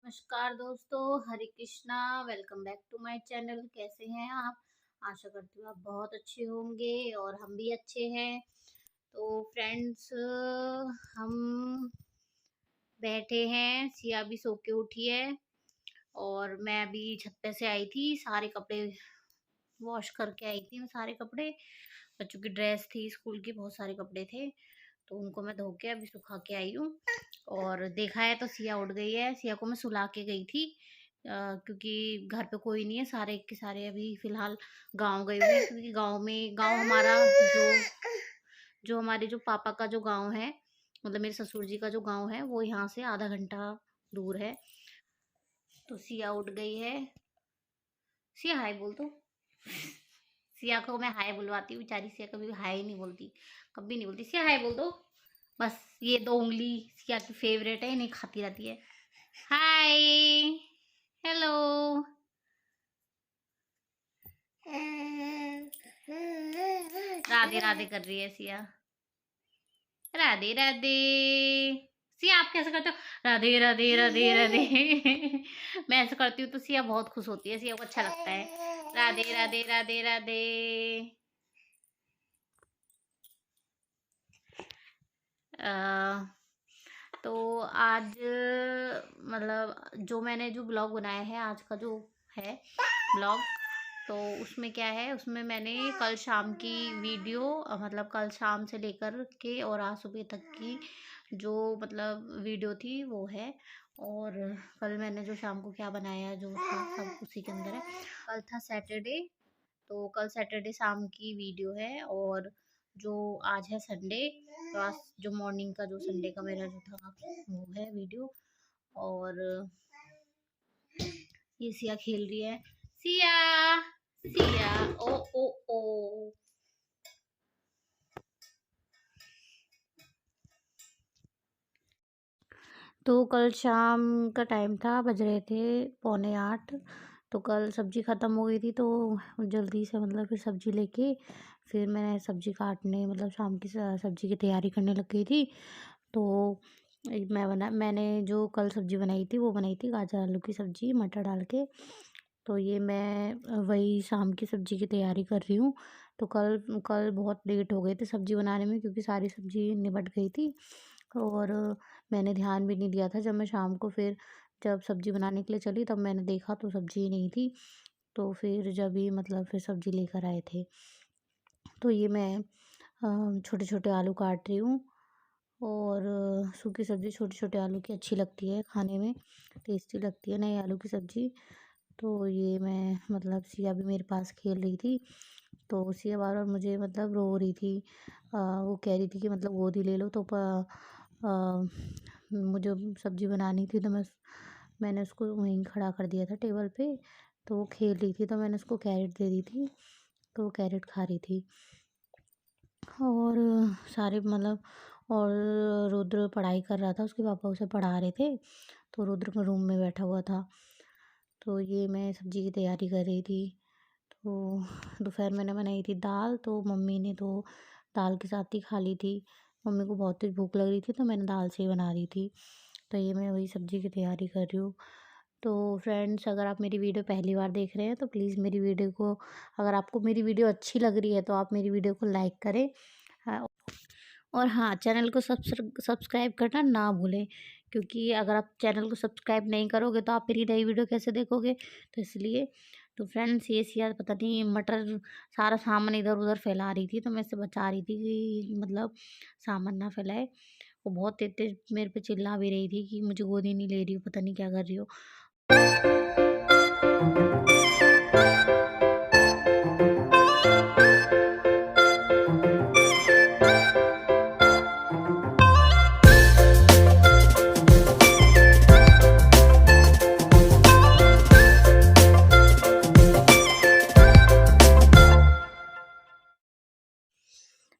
नमस्कार दोस्तों, Hare Krishna. Welcome back to my channel. कैसे हैं आप? आशा करती हूँ आप बहुत अच्छे होंगे और हम भी अच्छे हैं। तो फ्रेंड्स, हम बैठे हैं, सिया भी सो के उठी है और मैं अभी छत पे से आई थी। सारे कपड़े वॉश करके आई थी। मैं सारे कपड़े, बच्चों की ड्रेस थी, स्कूल के बहुत सारे कपड़े थे, तो उनको मैं धो के अभी सुखा के आई हूँ। और देखा है तो सिया उठ गई है। सिया को मैं सुला के गई थी क्योंकि घर पे कोई नहीं है, सारे के सारे अभी फिलहाल गांव गए हुए हैं, क्योंकि गांव हमारा जो हमारे जो पापा का जो गांव है, मतलब मेरे ससुर जी का जो गांव है, वो यहाँ से आधा घंटा दूर है। तो सिया उठ गई है। सिया हाय बोल दो। सिया को मैं हाय बुलवाती हूँ, बेचारी सिया कभी हाय नहीं बोलती, कभी नहीं बोलती। सिया हाय बोल दो। बस ये दो उंगली सिया की फेवरेट है, इन्हें खाती रहती है। हाय, हेलो। राधे राधे कर रही है सिया। राधे राधे। सिया आप कैसे करते हो? राधे राधे राधे राधे। मैं ऐसे करती हूँ तो सिया बहुत खुश होती है, सिया को अच्छा लगता है। राधे राधे राधे राधे। अ, तो आज मतलब जो मैंने जो ब्लॉग बनाया है, आज का जो है ब्लॉग, तो उसमें क्या है, उसमें मैंने कल शाम की वीडियो मतलब कल शाम से लेकर के और आज सुबह तक की जो मतलब वीडियो थी वो है। और कल मैंने जो शाम को क्या बनाया जो था सब उसी के अंदर है। कल था सैटरडे, तो कल सैटरडे शाम की वीडियो है। और जो आज है संडे, तो आज जो मॉर्निंग का जो संडे का मेरा जो था वो है वीडियो। और ये सिया खेल रही है। सिया, सिया, ओ ओ ओ। तो कल शाम का टाइम था, बज रहे थे 7:45। तो कल सब्जी ख़त्म हो गई थी, तो जल्दी से मतलब फिर सब्जी लेके फिर मैंने सब्जी काटने मतलब शाम की सब्जी की तैयारी करने लग गई थी। तो मैंने जो कल सब्जी बनाई थी वो बनाई थी गाजर आलू की सब्जी मटर डाल के। तो ये मैं वही शाम की सब्जी की तैयारी कर रही हूँ। तो कल कल बहुत लेट हो गए थे सब्जी बनाने में, क्योंकि सारी सब्जी निबट गई थी। और मैंने ध्यान भी नहीं दिया था, जब मैं शाम को फिर जब सब्जी बनाने के लिए चली तब मैंने देखा तो सब्जी नहीं थी। तो फिर जब ही मतलब फिर सब्जी लेकर आए थे, तो ये मैं छोटे छोटे आलू काट रही हूँ। और सूखी सब्ज़ी छोटे छोटे आलू की अच्छी लगती है खाने में, टेस्टी लगती है नई आलू की सब्ज़ी। तो ये मैं मतलब सिया भी मेरे पास खेल रही थी, तो सिया बार बार मुझे मतलब रो रही थी। वो कह रही थी कि मतलब गोदी ले लो। तो मुझे सब्ज़ी बनानी थी, तो मैंने उसको वहीं खड़ा कर दिया था टेबल पे। तो वो खेल रही थी, तो मैंने उसको कैरेट दे दी थी, तो वो कैरेट खा रही थी। और सारे मतलब और रुद्र पढ़ाई कर रहा था, उसके पापा उसे पढ़ा रहे थे, तो रुद्र का रूम में बैठा हुआ था। तो ये मैं सब्ज़ी की तैयारी कर रही थी। तो दोपहर मैंने बनाई थी दाल, तो मम्मी ने तो दाल के साथ ही खा ली थी। मम्मी को बहुत तेज़ भूख लग रही थी, तो मैंने दाल से ही बना रही थी। तो ये मैं वही सब्ज़ी की तैयारी कर रही हूँ। तो फ्रेंड्स, अगर आप मेरी वीडियो पहली बार देख रहे हैं तो प्लीज़ मेरी वीडियो को, अगर आपको मेरी वीडियो अच्छी लग रही है तो आप मेरी वीडियो को लाइक करें। हाँ, और हाँ, चैनल को सब्सक्राइब करना ना भूलें, क्योंकि अगर आप चैनल को सब्सक्राइब नहीं करोगे तो आप मेरी नई वीडियो कैसे देखोगे? तो इसलिए, तो फ्रेंड्स, ये सिया पता नहीं मटर सारा सामान इधर-उधर फैला रही थी, तो मैं इसे बचा रही थी कि मतलब सामान ना फैलाए। वो बहुत तेज़-तेज़ मेरे पे चिल्ला भी रही थी कि मुझे गोदी नहीं ले रही हो, पता नहीं क्या कर रही हो।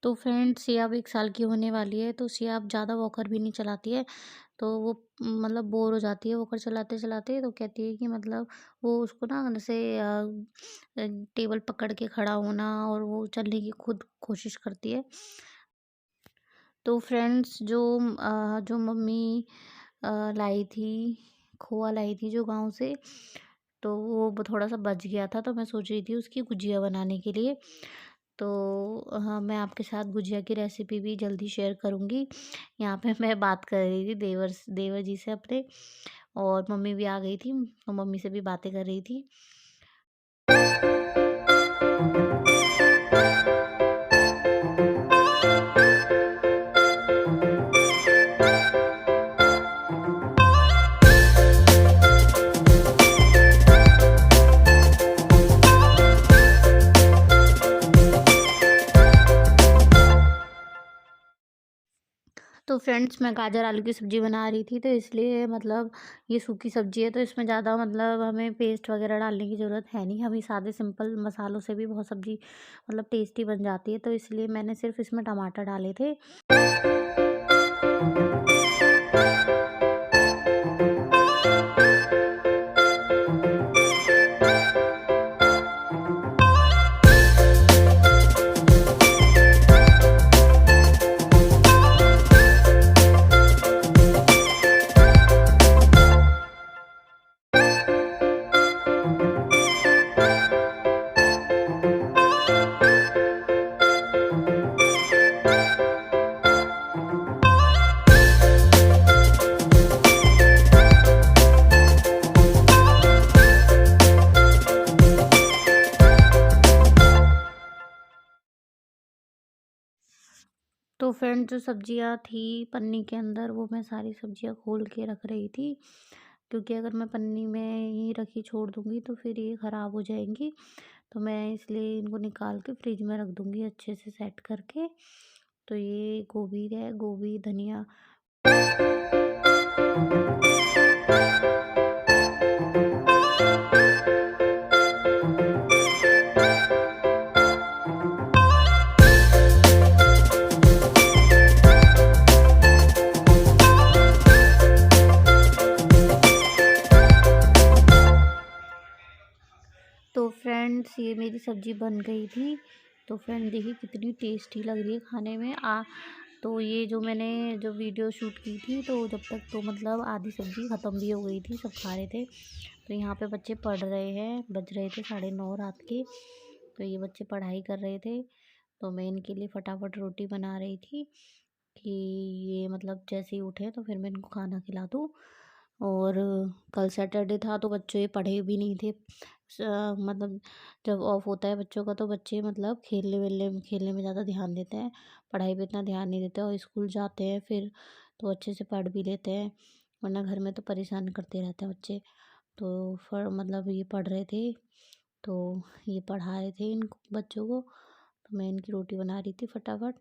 तो फ्रेंड्स, सिया अब 1 साल की होने वाली है, तो सिया अब ज़्यादा वॉकर भी नहीं चलाती है। तो वो मतलब बोर हो जाती है वॉकर चलाते-चलाते, तो कहती है कि मतलब वो उसको ना जैसे टेबल पकड़ के खड़ा होना, और वो चलने की खुद कोशिश करती है। तो फ्रेंड्स, जो मम्मी लाई थी खोआ लाई थी जो गाँव से, तो वो थोड़ा सा बच गया था, तो मैं सोच रही थी उसकी गुजिया बनाने के लिए। तो हाँ, मैं आपके साथ गुजिया की रेसिपी भी जल्दी शेयर करूँगी। यहाँ पे मैं बात कर रही थी देवर जी से अपने, और मम्मी भी आ गई थी, तो मम्मी से भी बातें कर रही थी। तो फ्रेंड्स, मैं गाजर आलू की सब्ज़ी बना रही थी, तो इसलिए मतलब ये सूखी सब्ज़ी है, तो इसमें ज़्यादा मतलब हमें पेस्ट वगैरह डालने की ज़रूरत है नहीं। हम ही सादे सिंपल मसालों से भी बहुत सब्ज़ी मतलब टेस्टी बन जाती है, तो इसलिए मैंने सिर्फ़ इसमें टमाटर डाले थे। तो फ्रेंड्स, जो सब्जियां थी पन्नी के अंदर, वो मैं सारी सब्जियां खोल के रख रही थी, क्योंकि अगर मैं पन्नी में ही रखी छोड़ दूंगी तो फिर ये ख़राब हो जाएंगी। तो मैं इसलिए इनको निकाल के फ्रिज में रख दूंगी अच्छे से सेट करके। तो ये गोभी है, गोभी, धनिया। तो फ्रेंड्स, ये मेरी सब्ज़ी बन गई थी। तो फ्रेंड देखिए कितनी टेस्टी लग रही है खाने में। तो ये जो मैंने जो वीडियो शूट की थी, तो जब तक तो मतलब आधी सब्ज़ी ख़त्म भी हो गई थी, सब खा रहे थे। तो यहाँ पे बच्चे पढ़ रहे हैं, बज रहे थे 9:30 रात के। तो ये बच्चे पढ़ाई कर रहे थे, तो मैं इनके लिए फटाफट रोटी बना रही थी कि ये मतलब जैसे ही उठे तो फिर मैं इनको खाना खिला दूँ। और कल सैटरडे था, तो बच्चे पढ़े भी नहीं थे। मतलब जब ऑफ होता है बच्चों का, तो बच्चे मतलब खेलने में ज़्यादा ध्यान देते हैं, पढ़ाई पे इतना ध्यान नहीं देते, और स्कूल जाते हैं फिर तो अच्छे से पढ़ भी लेते हैं, वरना घर में तो परेशान करते रहते हैं बच्चे। तो फिर मतलब ये पढ़ रहे थे, तो ये पढ़ा रहे थे इन बच्चों को, तो मैं इनकी रोटी बना रही थी फटाफट।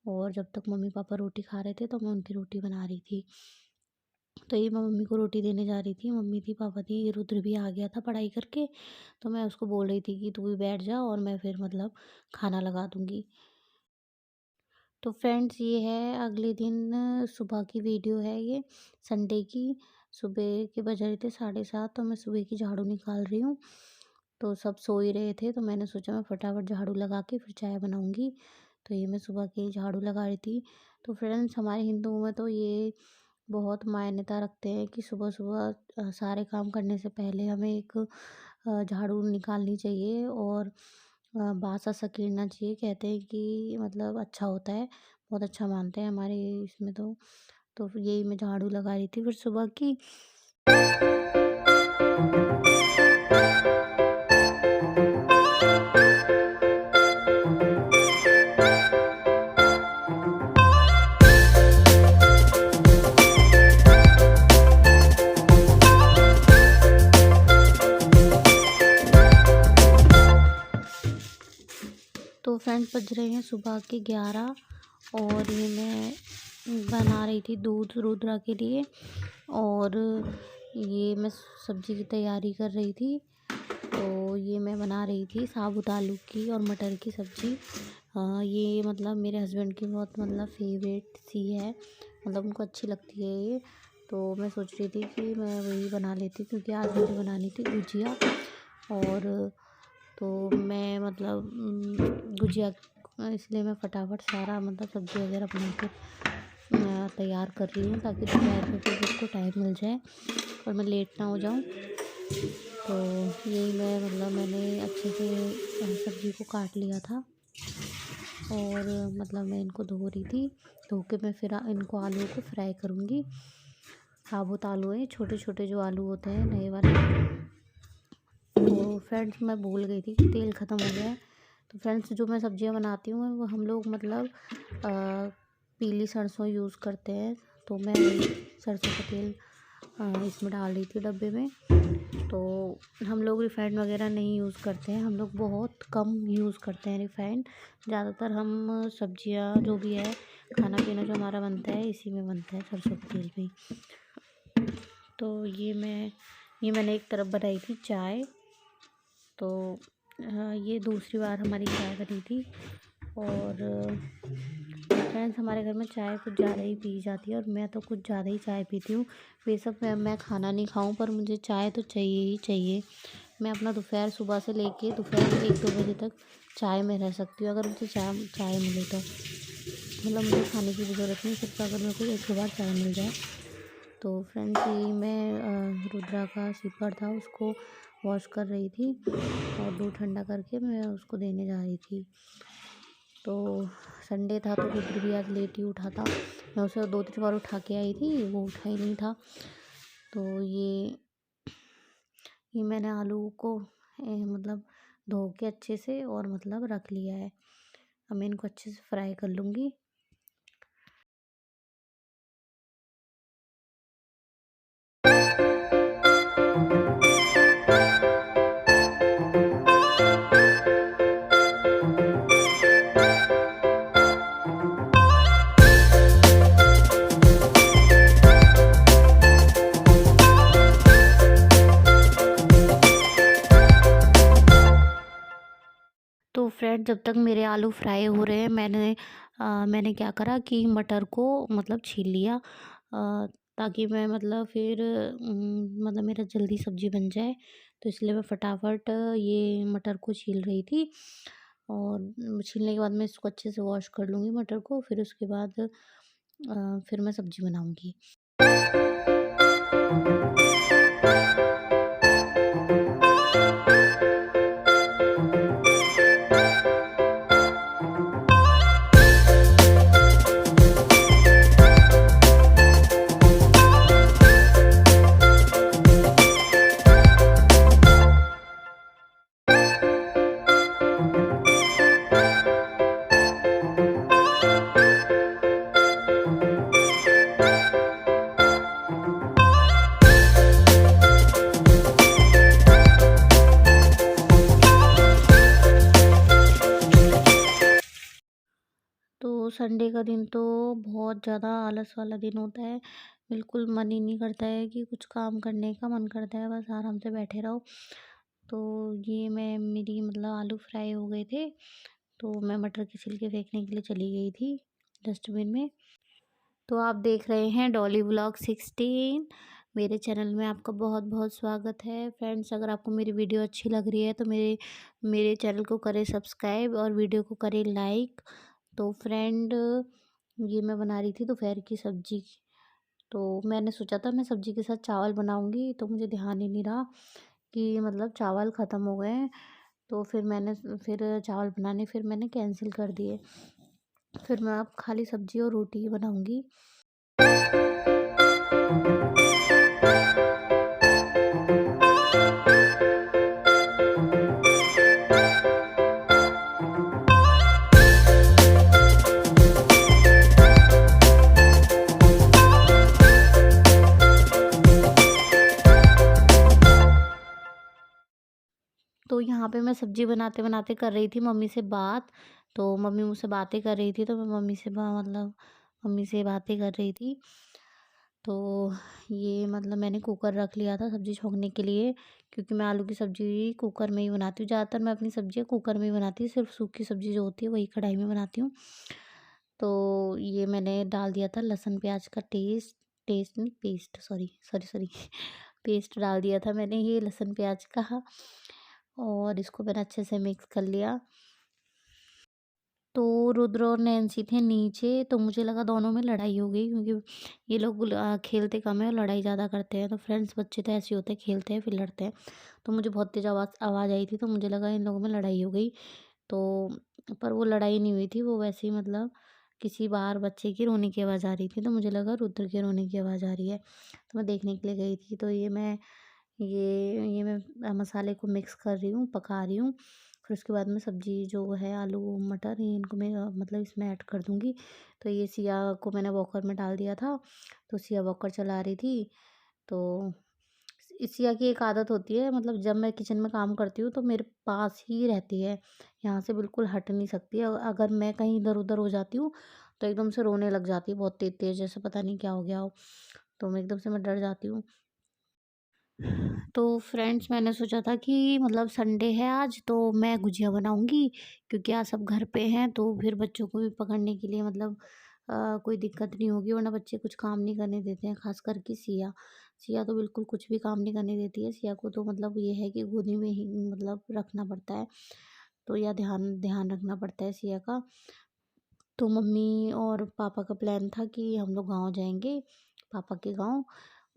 और जब तक मम्मी पापा रोटी खा रहे थे, तो मैं उनकी रोटी बना रही थी। तो ये मैं मम्मी को रोटी देने जा रही थी, मम्मी थी, पापा थी, ये रुद्र भी आ गया था पढ़ाई करके। तो मैं उसको बोल रही थी कि तू भी बैठ जा, और मैं फिर मतलब खाना लगा दूँगी। तो फ्रेंड्स, ये है अगले दिन सुबह की वीडियो है ये, संडे की। सुबह के बज रहे थे 7:30, तो मैं सुबह की झाड़ू निकाल रही हूँ। तो सब सो ही रहे थे, तो मैंने सोचा मैं फटाफट झाड़ू लगा के फिर चाय बनाऊँगी। तो ये मैं सुबह की झाड़ू लगा रही थी। तो फ्रेंड्स, हमारे हिंदुओं में तो ये बहुत मान्यता रखते हैं कि सुबह-सुबह सारे काम करने से पहले हमें एक झाड़ू निकालनी चाहिए, और बासा सकीरना चाहिए। कहते हैं कि मतलब अच्छा होता है, बहुत अच्छा मानते हैं हमारे इसमें तो। तो फिर यही मैं झाड़ू लगा रही थी फिर सुबह की। तो फ्रेंड्स, बज रहे हैं सुबह के 11, और ये मैं बना रही थी दूध रुद्रा के लिए, और ये मैं सब्ज़ी की तैयारी कर रही थी। तो ये मैं बना रही थी साबुत आलू की और मटर की सब्ज़ी। ये मतलब मेरे हस्बैंड की बहुत मतलब फेवरेट सी है, मतलब उनको अच्छी लगती है ये। तो मैं सोच रही थी कि मैं वही बना लेती, क्योंकि आज मुझे बनानी थी गुजिया। और तो मैं मतलब गुजिया, इसलिए मैं फटाफट सारा मतलब सब्ज़ी वगैरह बना के तैयार कर रही हूँ ताकि दोपहर में फिर उसको टाइम मिल जाए और मैं लेट ना हो जाऊँ। तो यही मैंने अच्छे से सब्ज़ी को काट लिया था और मैं इनको धो रही थी। धो के मैं फिर इनको आलू को फ्राई करूँगी। साबुत आलू हैं, छोटे-छोटे जो आलू होते हैं नए वाले। तो फ्रेंड्स मैं भूल गई थी कि तेल ख़त्म हो गया है। तो फ्रेंड्स जो मैं सब्ज़ियाँ बनाती हूँ वो हम लोग पीली सरसों यूज़ करते हैं। तो मैं वही सरसों का तेल इसमें डाल रही थी डब्बे में। तो हम लोग रिफ़ाइंड वगैरह नहीं यूज़ करते हैं, हम लोग बहुत कम यूज़ करते हैं रिफ़ाइंड। ज़्यादातर हम सब्ज़ियाँ जो भी है, खाना-पीना जो हमारा बनता है इसी में बनता है, सरसों के तेल में ही। तो ये मैंने एक तरफ बनाई थी चाय। तो ये दूसरी बार हमारी चाय बनी थी और फ्रेंड्स हमारे घर में चाय कुछ ज़्यादा ही पी जाती है और मैं तो कुछ ज़्यादा ही चाय पीती हूँ। बेशक मैं खाना नहीं खाऊँ पर मुझे चाय तो चाहिए ही चाहिए। मैं अपना दोपहर सुबह से लेके दोपहर 1-2 बजे तक चाय में रह सकती हूँ, अगर मुझे चाय मिले तो। मुझे खाने की भी ज़रूरत नहीं, सिर्फ अगर मेरे को 1-2 बार चाय मिल जाए। तो फ्रेंड्स ये मैं रुद्रा का सिपर था उसको वॉश कर रही थी और दूध ठंडा करके मैं उसको देने जा रही थी। तो संडे था तो रुद्र भी आज लेट ही उठा था। मैं उसे 2-3 बार उठा के आई थी, वो उठा ही नहीं था। तो ये मैंने आलू को धो के अच्छे से और रख लिया है। अब मैं इनको अच्छे से फ्राई कर लूँगी। तो फ्रेंड जब तक मेरे आलू फ्राई हो रहे हैं मैंने क्या करा कि मटर को छील लिया, ताकि मैं फिर मेरा जल्दी सब्ज़ी बन जाए। तो इसलिए मैं फटाफट ये मटर को छील रही थी और छीलने के बाद मैं इसको अच्छे से वॉश कर लूँगी मटर को, फिर उसके बाद फिर मैं सब्ज़ी बनाऊँगी। तो संडे का दिन तो बहुत ज़्यादा आलस वाला दिन होता है। बिल्कुल मन ही नहीं करता है कि कुछ काम करने का, मन करता है बस आराम से बैठे रहो। तो ये मैं मेरी आलू फ्राई हो गए थे, तो मैं मटर के छिलके फेंकने के लिए चली गई थी डस्टबिन में। तो आप देख रहे हैं डॉली व्लॉग 16। मेरे चैनल में आपका बहुत-बहुत स्वागत है। फ्रेंड्स अगर आपको मेरी वीडियो अच्छी लग रही है तो मेरे मेरे चैनल को करें सब्सक्राइब और वीडियो को करें लाइक। तो फ्रेंड ये मैं बना रही थी दोपहर की सब्ज़ी। तो मैंने सोचा था मैं सब्ज़ी के साथ चावल बनाऊँगी, तो मुझे ध्यान ही नहीं रहा कि चावल ख़त्म हो गए हैं। तो फिर चावल बनाने मैंने कैंसिल कर दिए। फिर मैं अब खाली सब्ज़ी और रोटी ही बनाऊँगी। तो यहाँ पे मैं सब्ज़ी बनाते-बनाते कर रही थी मम्मी से बात। तो मम्मी मुझसे बातें कर रही थी तो मैं मम्मी से बातें कर रही थी। तो ये मैंने कुकर रख लिया था सब्ज़ी छोंकने के लिए, क्योंकि मैं आलू की सब्ज़ी कुकर में ही बनाती हूँ। ज़्यादातर मैं अपनी सब्ज़ियाँ कुकर में ही बनाती हूँ, सिर्फ़ सूखी सब्ज़ी जो होती है वही कढ़ाई में बनाती हूँ। तो ये मैंने डाल दिया था लहसुन प्याज का टेस्ट नहीं पेस्ट, सॉरी पेस्ट डाल दिया था मैंने ये लहसुन प्याज का और इसको मैंने अच्छे से मिक्स कर लिया। तो रुद्र और नैन्सी थे नीचे, तो मुझे लगा दोनों में लड़ाई हो गई, क्योंकि ये लोग खेलते कम है और लड़ाई ज़्यादा करते हैं। तो फ्रेंड्स बच्चे तो ऐसे ही होते हैं, खेलते हैं फिर लड़ते हैं। तो मुझे बहुत तेज़ आवाज़ आवाज़ आई थी, तो मुझे लगा इन लोगों में लड़ाई हो गई। तो पर वो लड़ाई नहीं हुई थी, वो वैसे ही मतलब किसी बाहर बच्चे की रोने की आवाज़ आ रही थी, तो मुझे लगा रुद्र के रोने की आवाज़ आ रही है। तो मैं देखने के लिए गई थी, तो ये मैं मसाले को मिक्स कर रही हूँ, पका रही हूँ। फिर उसके बाद में सब्ज़ी जो है आलू, मटर, ये इनको मैं मतलब इसमें ऐड कर दूँगी। तो ये सिया को मैंने वॉकर में डाल दिया था, तो सिया वॉकर चला रही थी। तो सिया की एक आदत होती है, मतलब जब मैं किचन में काम करती हूँ तो मेरे पास ही रहती है, यहाँ से बिल्कुल हट नहीं सकती है। अगर मैं कहीं इधर-उधर हो जाती हूँ तो एकदम से रोने लग जाती है बहुत तेज़-तेज़, जैसे पता नहीं क्या हो गया हो। तो मैं एकदम से मैं डर जाती हूँ। तो फ्रेंड्स मैंने सोचा था कि मतलब संडे है आज, तो मैं गुजिया बनाऊँगी, क्योंकि आज सब घर पे हैं, तो फिर बच्चों को भी पकड़ने के लिए मतलब कोई दिक्कत नहीं होगी, वरना बच्चे कुछ काम नहीं करने देते हैं, ख़ास करके सिया। सिया तो बिल्कुल कुछ भी काम नहीं करने देती है। सिया को तो मतलब ये है कि गोदी में ही मतलब रखना पड़ता है, तो या ध्यान ध्यान रखना पड़ता है सिया का। तो मम्मी और पापा का प्लान था कि हम लोग गाँव जाएँगे, पापा के गाँव,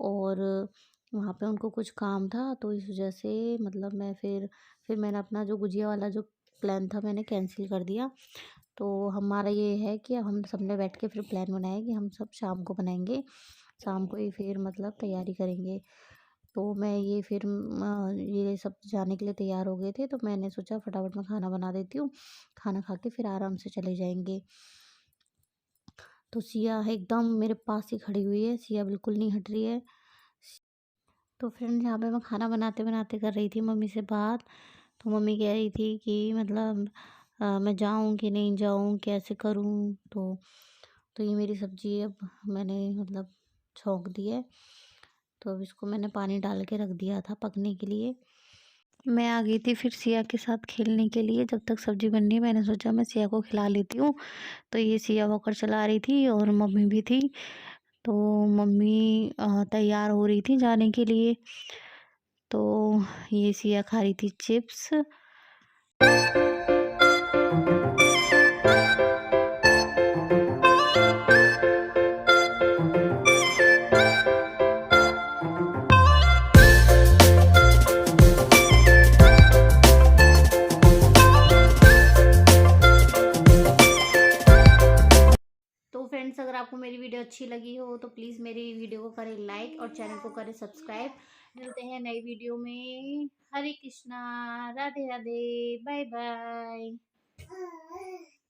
और वहाँ पे उनको कुछ काम था, तो इस वजह से मतलब फिर मैंने अपना जो गुजिया वाला जो प्लान था मैंने कैंसिल कर दिया। तो हमारा ये है कि अब हम सबने बैठ के फिर प्लान बनाया कि हम सब शाम को बनाएँगे, शाम को ही फिर मतलब तैयारी करेंगे। तो मैं ये सब जाने के लिए तैयार हो गए थे, तो मैंने सोचा फटाफट मैं खाना बना देती हूँ, खाना खा के फिर आराम से चले जाएँगे। तो सिया एकदम मेरे पास ही खड़ी हुई है, सिया बिल्कुल नहीं हट रही है। तो फ्रेंड्स यहाँ पे मैं खाना बनाते-बनाते कर रही थी मम्मी से बात, तो मम्मी कह रही थी कि मतलब मैं जाऊँ कि नहीं जाऊँ, कैसे करूँ? तो ये मेरी सब्ज़ी अब मैंने मतलब छौंक दी है, तो अब इसको मैंने पानी डाल के रख दिया था पकने के लिए। मैं आ गई थी फिर सिया के साथ खेलने के लिए, जब तक सब्ज़ी बन रही मैंने सोचा मैं सिया को खिला लेती हूँ। तो ये सिया वॉकर चला रही थी और मम्मी भी थी। तो मम्मी तैयार हो रही थी जाने के लिए, तो ये सिया खा रही थी चिप्स। तो फ्रेंड्स अगर आपको मेरी वीडियो अच्छी लगी हो तो प्लीज़ मेरी वीडियो को करें लाइक और चैनल को करें सब्सक्राइब। मिलते हैं नई वीडियो में। हरे कृष्णा, राधे राधे, बाय बाय।